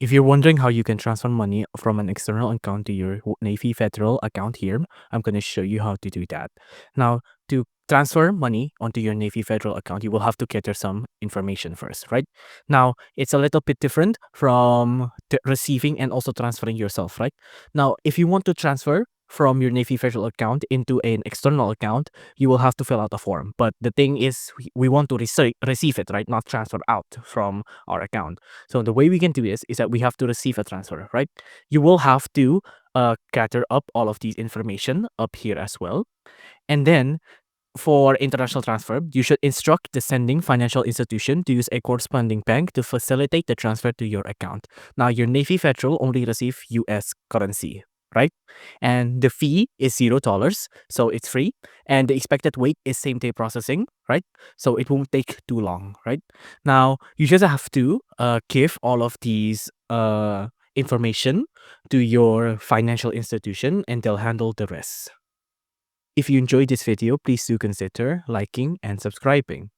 If you're wondering how you can transfer money from an external account to your Navy Federal account here, I'm going to show you how to do that. Now, to transfer money onto your Navy Federal account, you will have to gather some information first, right? Now, it's a little bit different from receiving and also transferring yourself, right? Now, if you want to transfer from your Navy Federal account into an external account, you will have to fill out a form. But the thing is, we want to receive it, right? Not transfer out from our account. So the way we can do this is that we have to receive a transfer, right? You will have to gather up all of these information up here as well. And then for international transfer, you should instruct the sending financial institution to use a corresponding bank to facilitate the transfer to your account. Now, your Navy Federal only receive US currency, right? And the fee is $0, so it's free. And the expected wait is same day processing, right? So it won't take too long, right? Now, you just have to give all of these information to your financial institution and they'll handle the rest. If you enjoyed this video, please do consider liking and subscribing.